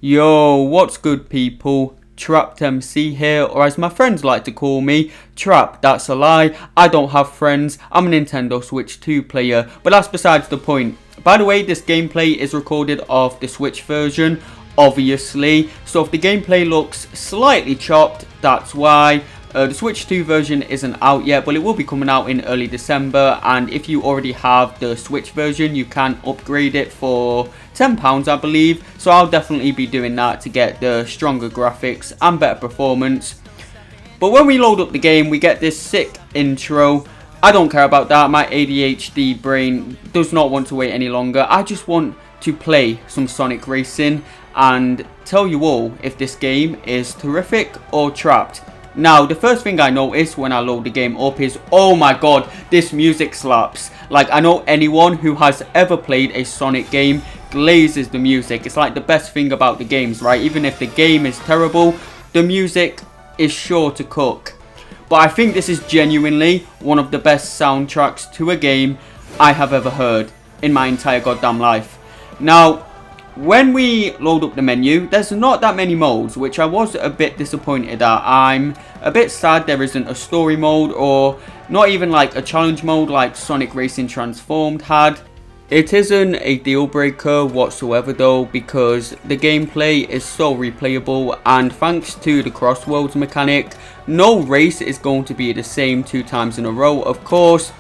Yo, what's good people? TrapMC here, or as my friends like to call me, Trap. That's a lie. I don't have friends. I'm a Nintendo Switch 2 player, but that's besides the point. By the way, this gameplay is recorded off the Switch version, obviously. So if the gameplay looks slightly chopped, that's why. The Switch 2 version isn't out yet, but it will be coming out in early December. And if you already have the Switch version, you can upgrade it for £10, I believe. So I'll definitely be doing that to get the stronger graphics and better performance. But when we load up the game, we get this sick intro. I don't care about that. My ADHD brain does not want to wait any longer. I just want to play some Sonic Racing and tell you all if this game is terrific or trapped. Now, the first thing I notice when I load the game up is, oh my god, this music slaps. Like, I know anyone who has ever played a Sonic game glazes the music. It's like the best thing about the games, right? Even if the game is terrible, the music is sure to cook. But I think this is genuinely one of the best soundtracks to a game I have ever heard in my entire goddamn life. Now, when we load up the menu, there's not that many modes, which I was a bit disappointed at. I'm a bit sad there isn't a story mode or not even like a challenge mode like Sonic Racing Transformed had. It isn't a deal breaker whatsoever though, because the gameplay is so replayable, and thanks to the CrossWorlds mechanic, no race is going to be the same 2 times in a row. Of course,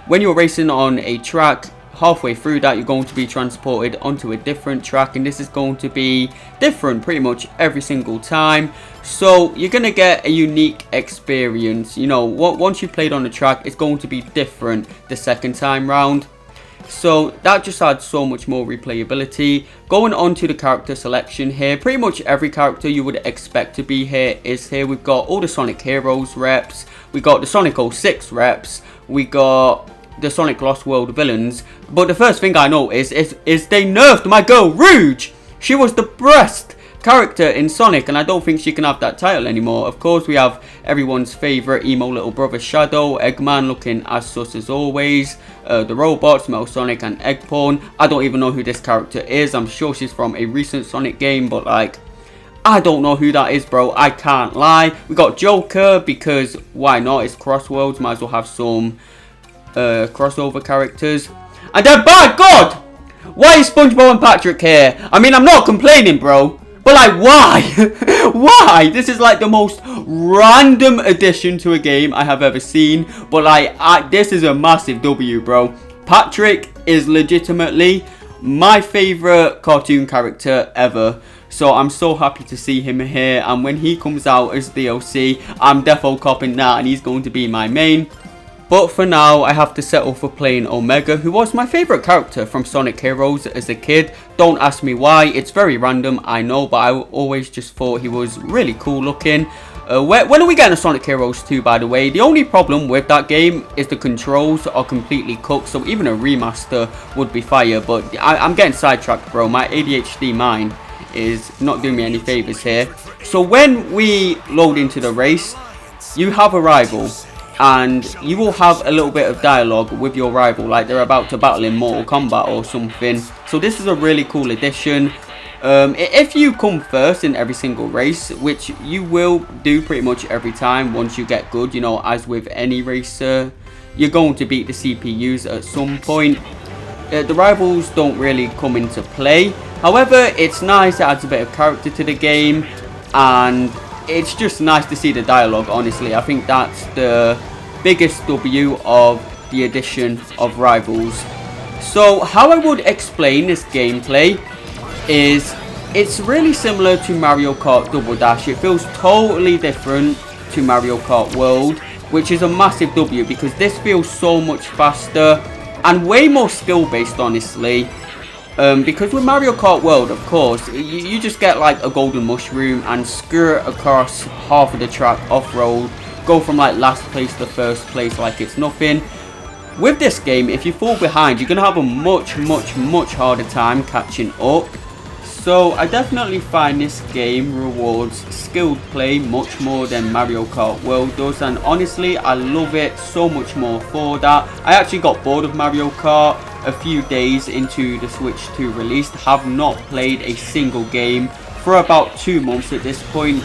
when you're racing on a track, halfway through that you're going to be transported onto a different track, and this is going to be different pretty much every single time. So you're going to get a unique experience. You know, once you've played on the track, it's going to be different the second time round. So that just adds so much more replayability. Going on to the character selection here, pretty much every character you would expect to be here is here. We've got all the Sonic Heroes reps, we got the Sonic 06 reps, we got the Sonic Lost World villains. But the first thing I noticed is they nerfed my girl Rouge. She was the best character in Sonic, and I don't think she can have that title anymore. Of course, we have everyone's favourite emo little brother Shadow, Eggman looking as sus as always, the robots, Metal Sonic and Eggporn. I don't even know who this character is. I'm sure she's from a recent Sonic game, but like, I don't know who that is, bro. I can't lie. We got Joker, because why not? It's CrossWorlds, might as well have some crossover characters. And then, by God, why is SpongeBob and Patrick here? I mean, I'm not complaining, bro, but like, why? Why? This is like the most random addition to a game I have ever seen. But like, this is a massive W, bro. Patrick is legitimately my favorite cartoon character ever. So I'm so happy to see him here. And when he comes out as DLC, I'm defo copping that, and he's going to be my main. But for now, I have to settle for playing Omega, who was my favourite character from Sonic Heroes as a kid. Don't ask me why, it's very random, I know, but I always just thought he was really cool looking. When are we getting a Sonic Heroes 2, by the way? The only problem with that game is the controls are completely cooked, so even a remaster would be fire. But I'm getting sidetracked, bro. My ADHD mind is not doing me any favours here. So when we load into the race, you have a rival, and you will have a little bit of dialogue with your rival, like they're about to battle in Mortal Kombat or something. So this is a really cool addition. If you come first in every single race, which you will do pretty much every time once you get good, you know, as with any racer, you're going to beat the CPUs at some point. The rivals don't really come into play. However, it's nice, it adds a bit of character to the game, and it's just nice to see the dialogue, honestly. I think that's the biggest W of the addition of rivals. So how I would explain this gameplay is it's really similar to Mario Kart Double Dash. It feels totally different to Mario Kart World, which is a massive W, because this feels so much faster and way more skill based, honestly. Because with Mario Kart World, of course, you just get like a golden mushroom and skirt across half of the track off-road, go from like last place to first place like it's nothing. With this game, if you fall behind, you're going to have a much harder time catching up. So I definitely find this game rewards skilled play much more than Mario Kart World does, and honestly I love it so much more for that. I actually got bored of Mario Kart a few days into the Switch 2 release, have not played a single game for about 2 months at this point.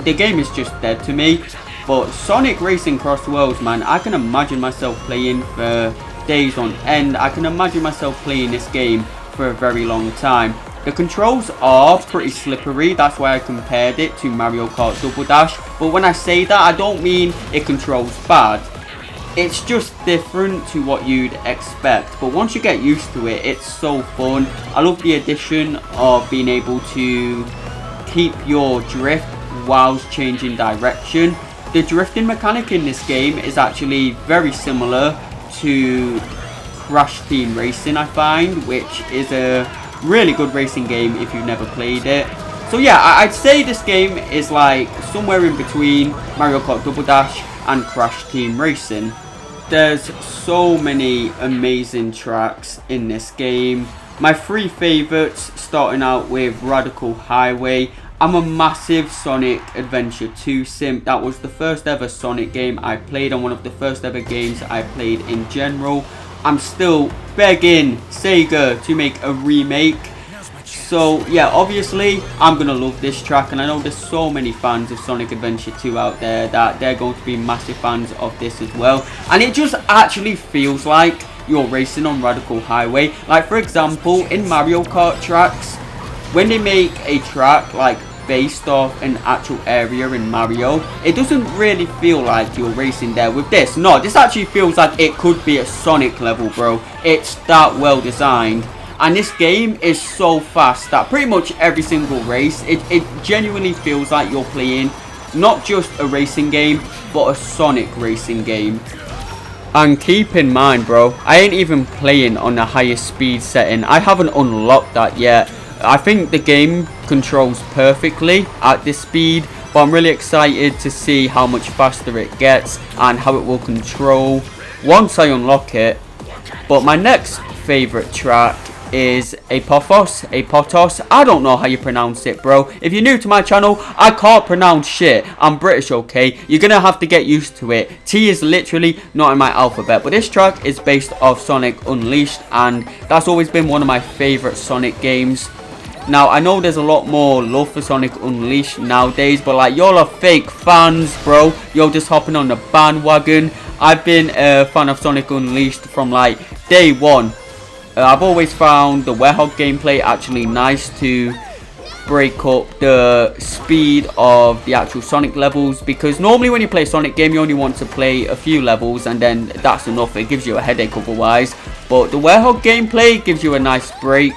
The game is just dead to me. But Sonic Racing CrossWorlds, man, I can imagine myself playing for days on end. I can imagine myself playing this game for a very long time. The controls are pretty slippery, that's why I compared it to Mario Kart Double Dash. But when I say that, I don't mean it controls bad. It's just different to what you'd expect. But once you get used to it, it's so fun. I love the addition of being able to keep your drift whilst changing direction. The drifting mechanic in this game is actually very similar to Crash Team Racing, I find, which is a really good racing game if you've never played it. So yeah, I'd say this game is like somewhere in between Mario Kart Double Dash and Crash Team Racing. There's so many amazing tracks in this game. My 3 favourites, starting out with Radical Highway. I'm a massive Sonic Adventure 2 simp. That was the first ever Sonic game I played and one of the first ever games I played in general. I'm still begging Sega to make a remake. So yeah, obviously I'm gonna love this track, and I know there's so many fans of Sonic Adventure 2 out there that they're going to be massive fans of this as well. And it just actually feels like you're racing on Radical Highway. Like for example, in Mario Kart tracks, when they make a track like based off an actual area in Mario, it doesn't really feel like you're racing there. With this, no, this actually feels like it could be a Sonic level, bro. It's that well designed, and this game is so fast that pretty much every single race, it genuinely feels like you're playing not just a racing game, but a Sonic racing game. And keep in mind, bro, I ain't even playing on the highest speed setting. I haven't unlocked that yet. I think the game controls perfectly at this speed, but I'm really excited to see how much faster it gets and how it will control once I unlock it. But my next favourite track is a Potos. I don't know how you pronounce it, bro. If you're new to my channel, I can't pronounce shit. I'm British, okay? You're gonna have to get used to it. T is literally not in my alphabet. But this track is based off Sonic Unleashed, and that's always been one of my favourite Sonic games. Now, I know there's a lot more love for Sonic Unleashed nowadays, but like, y'all are fake fans, bro. You're just hopping on the bandwagon. I've been a fan of Sonic Unleashed from like day one. I've always found the Werehog gameplay actually nice to break up the speed of the actual Sonic levels, because normally when you play a Sonic game, you only want to play a few levels and then that's enough. It gives you a headache otherwise. But the Werehog gameplay gives you a nice break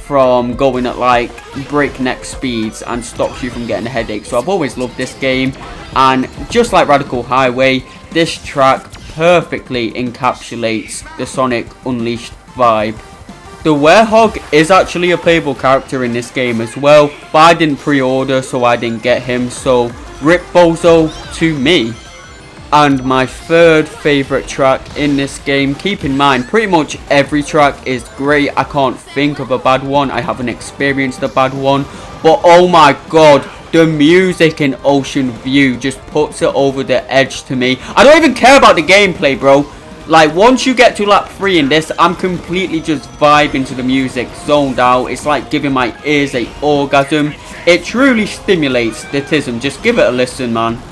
from going at like breakneck speeds and stops you from getting a headache. So I've always loved this game, and just like Radical Highway, this track perfectly encapsulates the Sonic Unleashed vibe. The Werehog is actually a playable character in this game as well, but I didn't pre-order, so I didn't get him, so rip Bozo to me. And my third favourite track in this game, keep in mind, pretty much every track is great. I can't think of a bad one. I haven't experienced a bad one. But oh my god, the music in Ocean View just puts it over the edge to me. I don't even care about the gameplay, bro. Like, once you get to lap 3 in this, I'm completely just vibing to the music, zoned out. It's like giving my ears a orgasm. It truly stimulates the tism. Just give it a listen, man.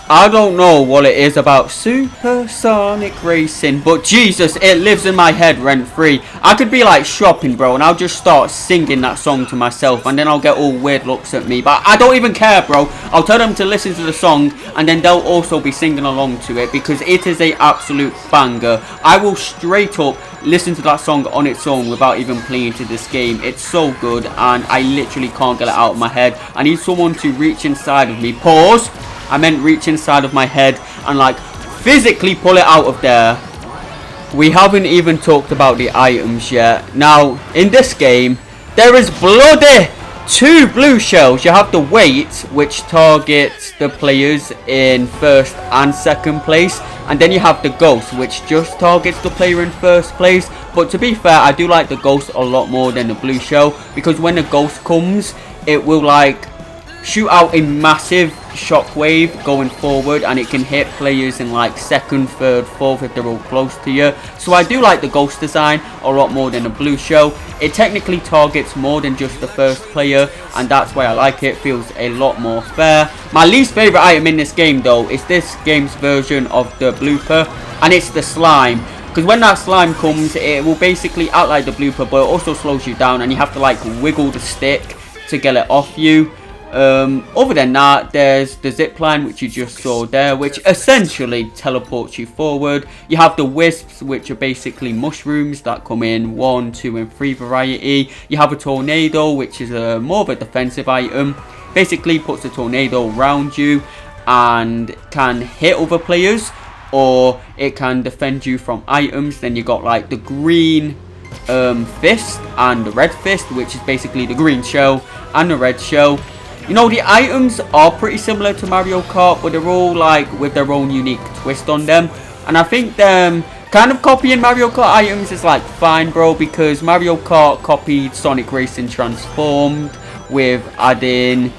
I don't know what it is about supersonic racing, but Jesus, it lives in my head rent free. I could be like shopping, bro, and I'll just start singing that song to myself, and then I'll get all weird looks at me. But I don't even care, bro. I'll tell them to listen to the song, and then they'll also be singing along to it, because it is a absolute banger. I will straight up listen to that song on its own without even playing to this game. It's so good, and I literally can't get it out of my head. I need someone to reach inside of me. Pause. I meant reach inside of my head and like physically pull it out of there. We haven't even talked about the items yet. Now, in this game, there is bloody 2 blue shells. You have the weight, which targets the players in first and second place. And then you have the ghost, which just targets the player in first place. But to be fair, I do like the ghost a lot more than the blue shell, because when the ghost comes, it will like shoot out a massive shockwave going forward, and it can hit players in like second, third, fourth if they're all close to you. So I do like the ghost design a lot more than the blue shell. It technically targets more than just the first player, and that's why I like it. It feels a lot more fair. My least favorite item in this game though is this game's version of the blooper, and it's the slime. Because when that slime comes, it will basically act like the blooper, but it also slows you down, and you have to like wiggle the stick to get it off you. Other than that, there's the zipline, which you just saw there, which essentially teleports you forward. You have the wisps, which are basically mushrooms that come in 1, 2 and 3 variety. You have a tornado, which is more of a defensive item. Basically puts a tornado around you and can hit other players, or it can defend you from items. Then you got like the green fist and the red fist, which is basically the green shell and the red shell. You know, the items are pretty similar to Mario Kart, but they're all like with their own unique twist on them. And I think them kind of copying Mario Kart items is like fine, bro, because Mario Kart copied Sonic Racing Transformed with adding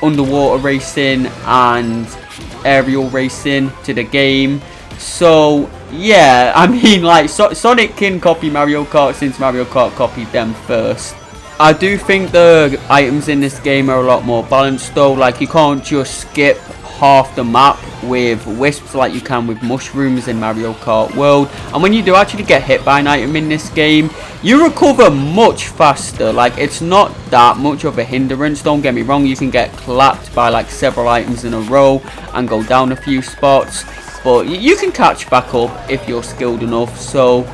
underwater racing and aerial racing to the game. So yeah, I mean, like Sonic can copy Mario Kart since Mario Kart copied them first. I do think the items in this game are a lot more balanced though. Like, you can't just skip half the map with wisps like you can with mushrooms in Mario Kart World. And when you do actually get hit by an item in this game, you recover much faster. Like, it's not that much of a hindrance, don't get me wrong. You can get clapped by like several items in a row and go down a few spots, but you can catch back up if you're skilled enough. So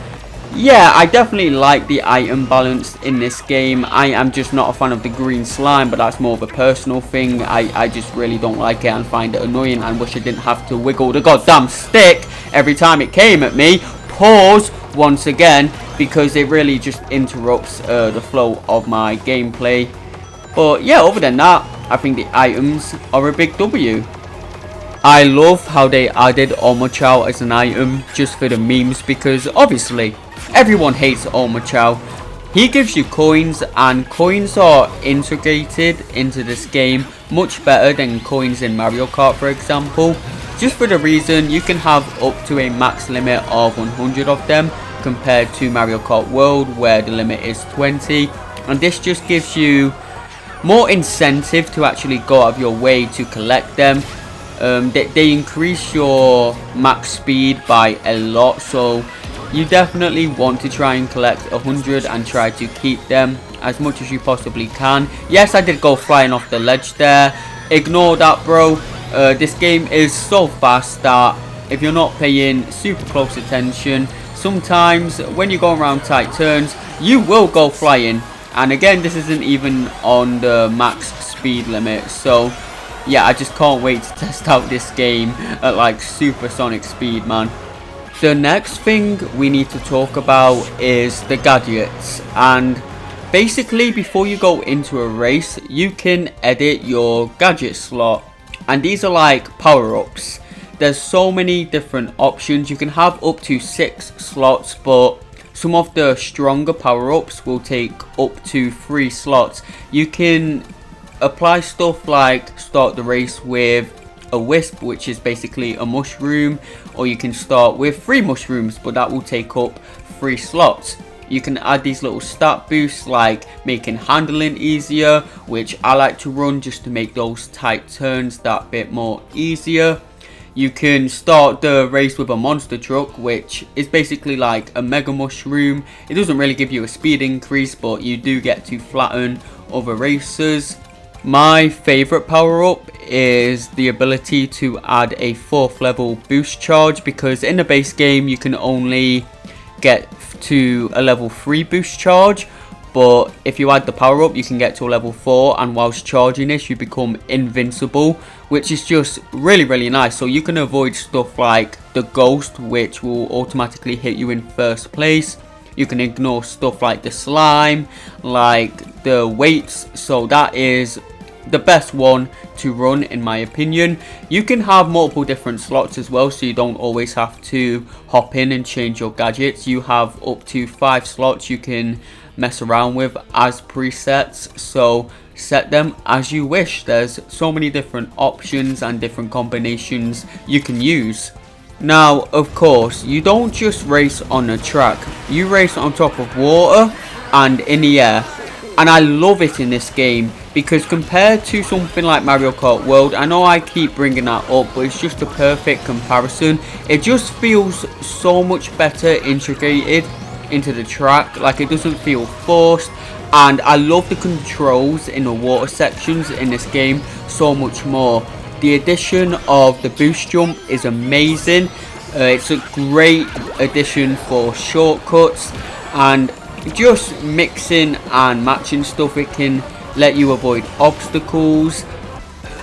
yeah, I definitely like the item balance in this game. I am just not a fan of the green slime, but that's more of a personal thing. I just really don't like it and find it annoying, and wish I didn't have to wiggle the goddamn stick every time it came at me. Pause once again, because it really just interrupts the flow of my gameplay. But yeah, other than that, I think the items are a big W. I love how they added Omochao as an item just for the memes, because obviously everyone hates Omochao. He gives you coins, and coins are integrated into this game much better than coins in Mario Kart, for example. Just for the reason you can have up to a max limit of 100 of them, compared to Mario Kart World where the limit is 20. And this just gives you more incentive to actually go out of your way to collect them. They increase your max speed by a lot, so you definitely want to try and collect 100 and try to keep them as much as you possibly can. Yes, I did go flying off the ledge there. Ignore that, bro. This game is so fast that if you're not paying super close attention, sometimes when you go around tight turns, you will go flying. And again, this isn't even on the max speed limit, so yeah, I just can't wait to test out this game at like supersonic speed, man. The next thing we need to talk about is the gadgets. And basically, before you go into a race, you can edit your gadget slot. And these are like power-ups. There's so many different options. You can have up to 6 slots, but some of the stronger power-ups will take up to 3 slots. You can apply stuff like start the race with a wisp, which is basically a mushroom, or you can start with 3 mushrooms, but that will take up 3 slots. You can add these little stat boosts like making handling easier, which I like to run just to make those tight turns that bit more easier. You can start the race with a monster truck, which is basically like a mega mushroom. It doesn't really give you a speed increase, but you do get to flatten other racers. My favorite power up is the ability to add a 4th level boost charge, because in the base game you can only get to a level 3 boost charge, but if you add the power up you can get to a level 4, and whilst charging this you become invincible, which is just really nice. So you can avoid stuff like the ghost, which will automatically hit you in first place. You can ignore stuff like the slime, like the weights, so that is the best one to run in my opinion. You can have multiple different slots as well, so you don't always have to hop in and change your gadgets. You have up to 5 slots you can mess around with as presets, so set them as you wish. There's so many different options and different combinations you can use. Now, of course, you don't just race on a track, you race on top of water and in the air. And I love it in this game because compared to something like Mario Kart World, I know I keep bringing that up, but it's just a perfect comparison. It just feels so much better integrated into the track, like it doesn't feel forced. And I love the controls in the water sections in this game so much more. The addition of the boost jump is amazing. It's a great addition for shortcuts, and just mixing and matching stuff. It can let you avoid obstacles,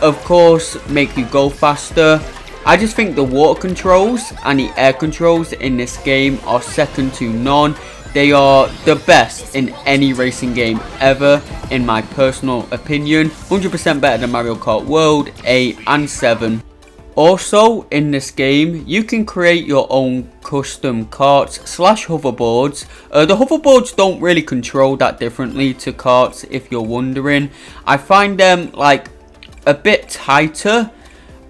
of course make you go faster. I just think the water controls and the air controls in this game are second to none. They are the best in any racing game ever in my personal opinion. 100% better than Mario Kart World 8 and 7. Also in this game you can create your own custom karts / hoverboards. The hoverboards don't really control that differently to karts, if you're wondering. I find them like a bit tighter,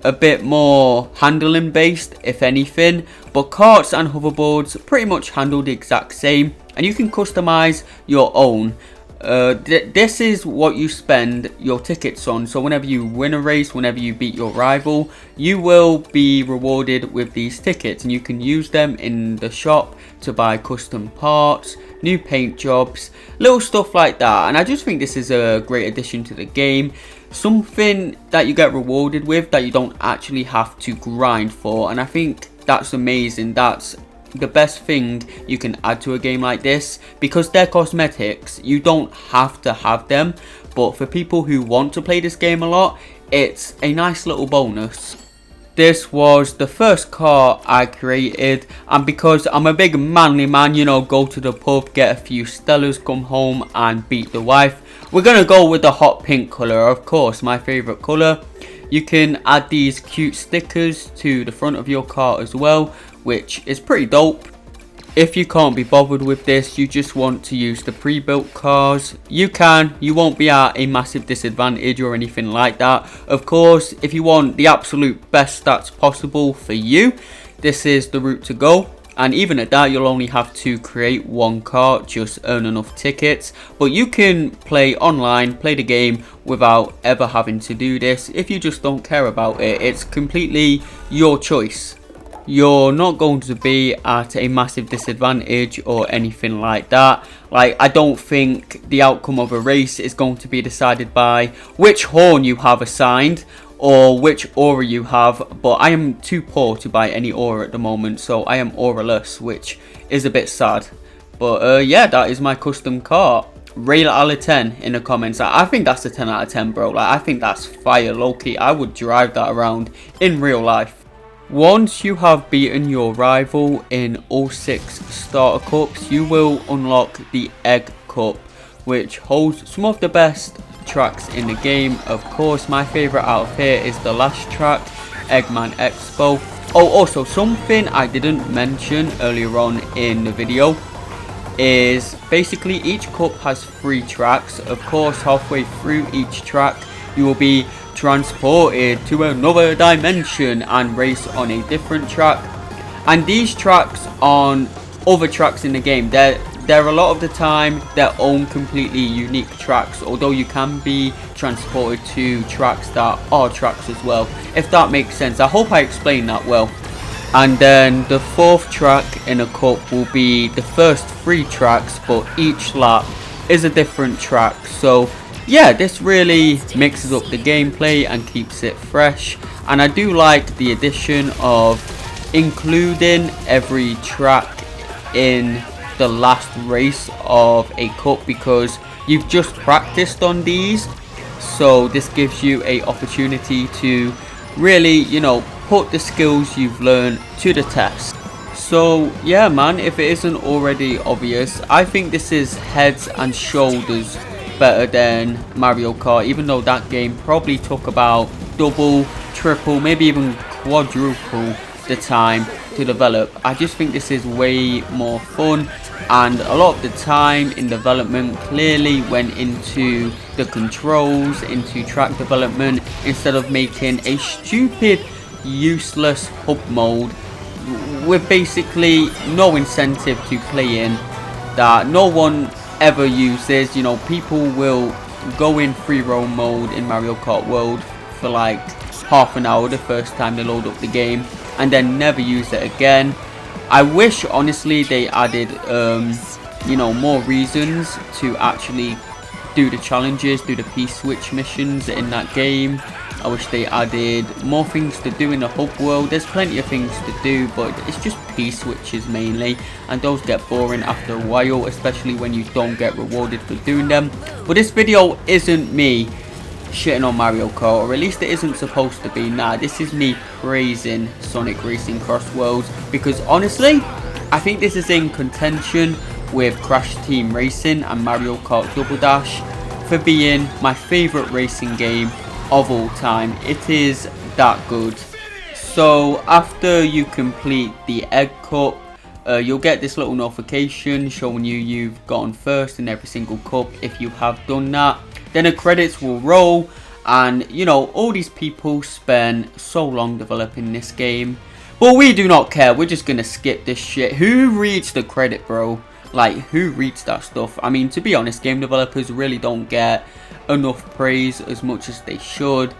a bit more handling based if anything, but karts and hoverboards pretty much handle the exact same, and you can customize your own. This is what you spend your tickets on, so whenever you win a race, whenever you beat your rival, you will be rewarded with these tickets, and you can use them in the shop to buy custom parts, new paint jobs, little stuff like that. And I just think this is a great addition to the game, something that you get rewarded with that you don't actually have to grind for, and I think that's amazing. That's the best thing you can add to a game like this, because they're cosmetics, you don't have to have them, but for people who want to play this game a lot, it's a nice little bonus. This was the first car I created, and because I'm a big manly man, you know, go to the pub, get a few Stellas, come home and beat the wife, we're gonna go with the hot pink colour, of course, my favourite colour. You can add these cute stickers to the front of your car as well, which is pretty dope. If you can't be bothered with this, you just want to use the pre-built cars, you can. You won't be at a massive disadvantage or anything like that. Of course, if you want the absolute best stats possible for you, this is the route to go. And even at that, you'll only have to create one car, just earn enough tickets. But you can play online, play the game without ever having to do this. If you just don't care about it, it's completely your choice. You're not going to be at a massive disadvantage or anything like that. Like, I don't think the outcome of a race is going to be decided by which horn you have assigned or which aura you have, but I am too poor to buy any aura at the moment, so I am auraless, which is a bit sad. But yeah, that is my custom car. Rate it out of 10 in the comments. I think that's a 10 out of 10, bro. Like, I think that's fire, low-key. I would drive that around in real life. Once you have beaten your rival in all 6 starter cups, you will unlock the Egg Cup, which holds some of the best tracks in the game. Of course, my favourite out of here is the last track, Eggman Expo. Oh, also something I didn't mention earlier on in the video is basically each cup has 3 tracks. Of course, halfway through each track, you will be transported to another dimension and race on a different track. And these tracks on other tracks in the game, they're a lot of the time their own completely unique tracks, although you can be transported to tracks that are tracks as well, if that makes sense. I hope I explained that well. And then the 4th track in a cup will be the first 3 tracks, but each lap is a different track. So yeah, this really mixes up the gameplay and keeps it fresh, and I do like the addition of including every track in the last race of a cup, because you've just practiced on these, so this gives you a opportunity to really, you know, put the skills you've learned to the test. So yeah man, if it isn't already obvious, I think this is heads and shoulders better than Mario Kart, even though that game probably took about double, triple, maybe even quadruple the time to develop. I just think this is way more fun, and a lot of the time in development clearly went into the controls, into track development, instead of making a stupid, useless hub mode with basically no incentive to play in, that no one ever uses. You know, people will go in free roam mode in Mario Kart World for like half an hour the first time they load up the game, and then never use it again. I wish honestly they added you know, more reasons to actually do the challenges, do the P-switch missions in that game. I wish they added more things to do in the hub world. There's plenty of things to do, but it's just P-switches mainly, and those get boring after a while, especially when you don't get rewarded for doing them. But this video isn't me shitting on Mario Kart, or at least it isn't supposed to be. Nah, this is me praising Sonic Racing CrossWorlds, because honestly, I think this is in contention with Crash Team Racing and Mario Kart Double Dash for being my favourite racing game of all time. It is that good. So after you complete the Egg Cup, you'll get this little notification showing you've gotten first in every single cup. If you have done that, then the credits will roll, and you know, all these people spend so long developing this game, but we do not care. We're just gonna skip this shit. Who reads the credit, bro? Like, who reads that stuff? I mean, to be honest, game developers really don't get enough praise as much as they should,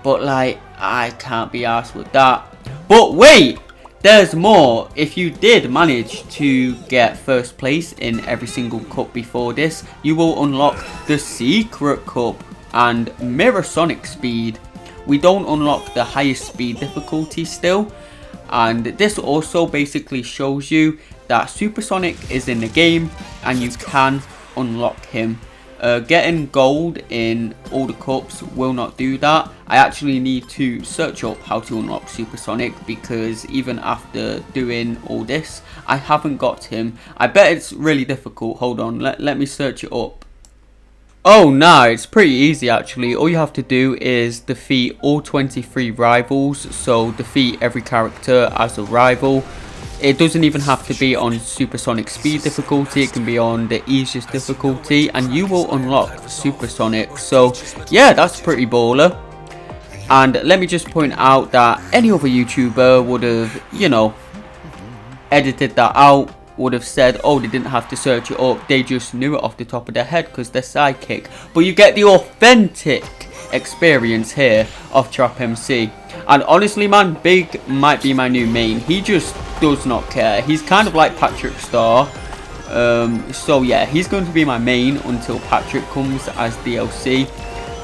but like, I can't be arsed with that. But wait, there's more. If you did manage to get first place in every single cup before this, you will unlock the secret cup and mirror Sonic speed. We don't unlock the highest speed difficulty still, and this also basically shows you that Supersonic is in the game and you can unlock him. Getting gold in all the cups will not do that. I actually need to search up how to unlock Supersonic, because even after doing all this, I haven't got him. I bet it's really difficult. Hold on, let me search it up. Oh nah, it's pretty easy actually. All you have to do is defeat all 23 rivals, so defeat every character as a rival. It doesn't even have to be on Supersonic speed difficulty, it can be on the easiest difficulty, and you will unlock Supersonic. So yeah, that's pretty baller. And let me just point out that any other YouTuber would have, you know, edited that out, would have said, oh, they didn't have to search it up, they just knew it off the top of their head because they're sidekick. But you get the authentic experience here of TrapMC. And honestly, man, Big might be my new main. He just does not care. He's kind of like Patrick Star. So yeah, he's going to be my main until Patrick comes as DLC,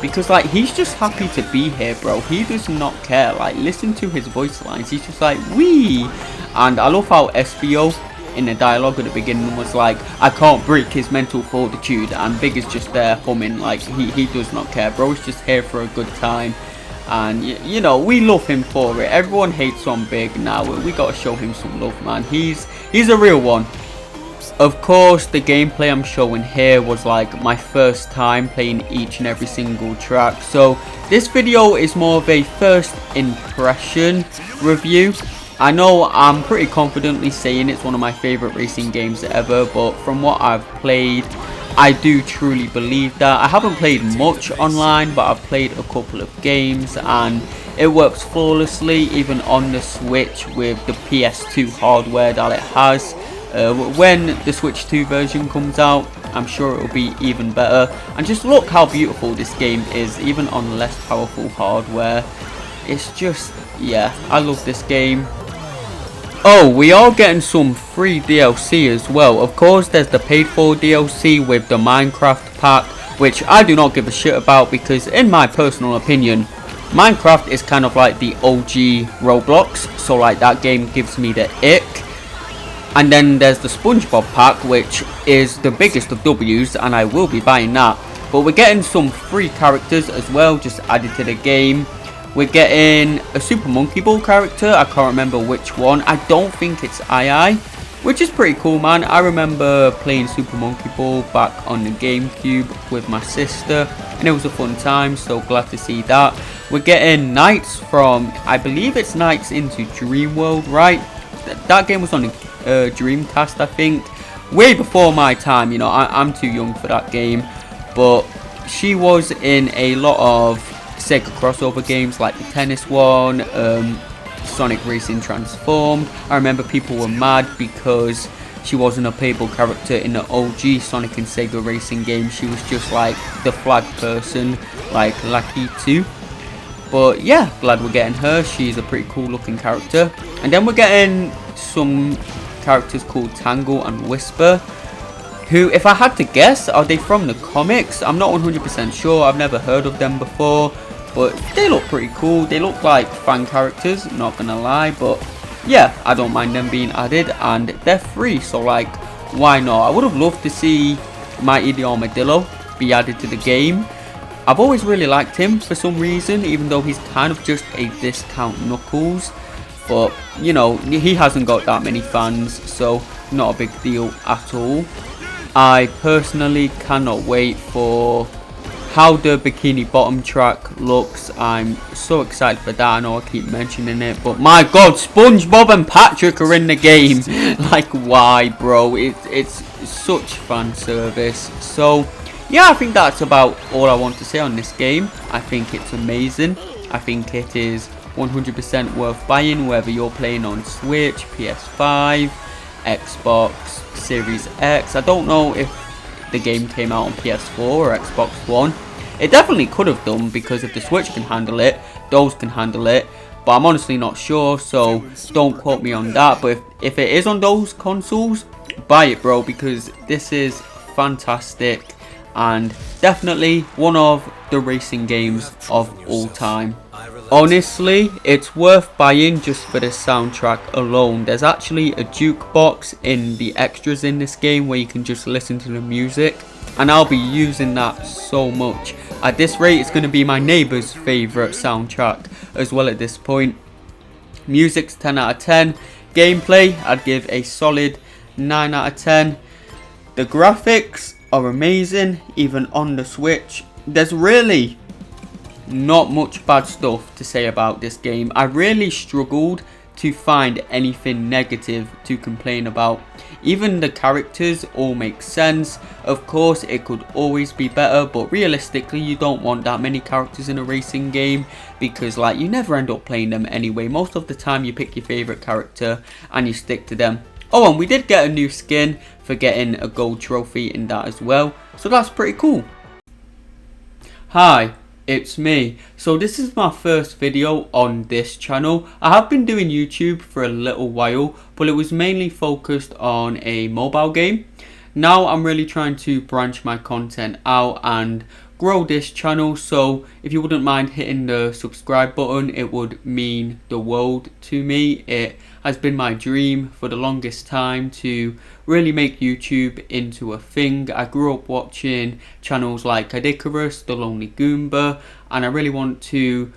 because like, he's just happy to be here, bro. He does not care. Like, listen to his voice lines. He's just like, wee. And I love how SBO in the dialogue at the beginning was like, I can't break his mental fortitude, and Big is just there humming. Like, he does not care, bro. He's just here for a good time. And you know, we love him for it. Everyone hates on Big now. We gotta show him some love, man. He's a real one. Of course, the gameplay I'm showing here was like my first time playing each and every single track. So this video is more of a first impression review. I know I'm pretty confidently saying it's one of my favorite racing games ever, but from what I've played, I do truly believe that. I haven't played much online, but I've played a couple of games and it works flawlessly even on the Switch with the PS2 hardware that it has. When the Switch 2 version comes out, I'm sure it will be even better. And just look how beautiful this game is, even on less powerful hardware. It's just, yeah, I love this game. Oh, we are getting some free DLC as well. Of course, there's the paid for DLC with the Minecraft pack, which I do not give a shit about, because in my personal opinion, Minecraft is kind of like the OG Roblox, so like that game gives me the ick. And then there's the SpongeBob pack, which is the biggest of W's, and I will be buying that. But we're getting some free characters as well, just added to the game. We're getting a Super Monkey Ball character. I can't remember which one. I don't think it's II. which is pretty cool, man. I remember playing Super Monkey Ball back on the GameCube with my sister, and it was a fun time, so glad to see that. We're getting Knights from, I believe it's Knights into Dream World, right? That game was on the Dreamcast, I think. Way before my time, you know, I'm too young for that game. But she was in a lot of Sega crossover games like the tennis one, Sonic Racing Transformed. I remember people were mad because she wasn't a playable character in the OG Sonic and Sega Racing game. She was just like the flag person, like Lucky 2. But yeah, glad we're getting her. She's a pretty cool looking character. And then we're getting some characters called Tangle and Whisper, who, if I had to guess, are they from the comics? I'm not 100% sure. I've never heard of them before, but they look pretty cool. They look like fan characters, not gonna lie, but yeah, I don't mind them being added, and they're free, so like, why not? I would have loved to see Mighty the Armadillo be added to the game. I've always really liked him for some reason, even though he's kind of just a discount Knuckles. But, you know, he hasn't got that many fans, so not a big deal at all. I personally cannot wait for how the Bikini Bottom track looks. I'm so excited for that. I know I keep mentioning it, but my god, SpongeBob and Patrick are in the game. Like, why, bro? It's such fan service. So yeah, I think that's about all I want to say on this game. I think it's amazing. I think it is 100% worth buying, whether you're playing on Switch, PS5, Xbox Series X. I don't know if the game came out on PS4 or Xbox One. It definitely could have done, because if the Switch can handle it, those can handle it. But I'm honestly not sure, so don't quote me on that. But if it is on those consoles, buy it, bro, because this is fantastic. And definitely one of the racing games of all time. Honestly, it's worth buying just for the soundtrack alone. There's actually a jukebox in the extras in this game where you can just listen to the music, and I'll be using that so much. At this rate, it's going to be my neighbour's favourite soundtrack as well at this point. Music's 10 out of 10. Gameplay, I'd give a solid 9 out of 10. The graphics are amazing, even on the Switch. There's really not much bad stuff to say about this game. I really struggled to find anything negative to complain about. Even the characters all make sense. Of course, it could always be better, but realistically, you don't want that many characters in a racing game, because like, you never end up playing them anyway. Most of the time you pick your favourite character and you stick to them. Oh, and we did get a new skin for getting a gold trophy in that as well, so that's pretty cool. Hi, it's me. So this is my first video on this channel. I have been doing YouTube for a little while, but it was mainly focused on a mobile game. Now I'm really trying to branch my content out and grow this channel, so if you wouldn't mind hitting the subscribe button, it would mean the world to me. It has been my dream for the longest time to really make YouTube into a thing. I grew up watching channels like Icarus, The Lonely Goomba, and I really want to,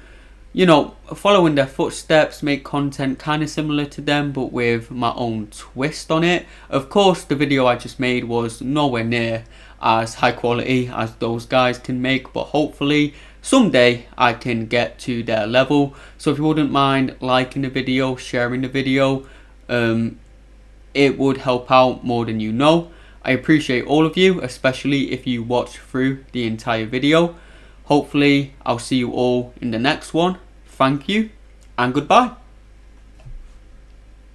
you know, follow in their footsteps, make content kind of similar to them, but with my own twist on it. Of course, the video I just made was nowhere near as high quality as those guys can make, but hopefully someday I can get to their level. So if you wouldn't mind liking the video, sharing the video, it would help out more than you know. I appreciate all of you, especially if you watch through the entire video. Hopefully I'll see you all in the next one. Thank you and goodbye.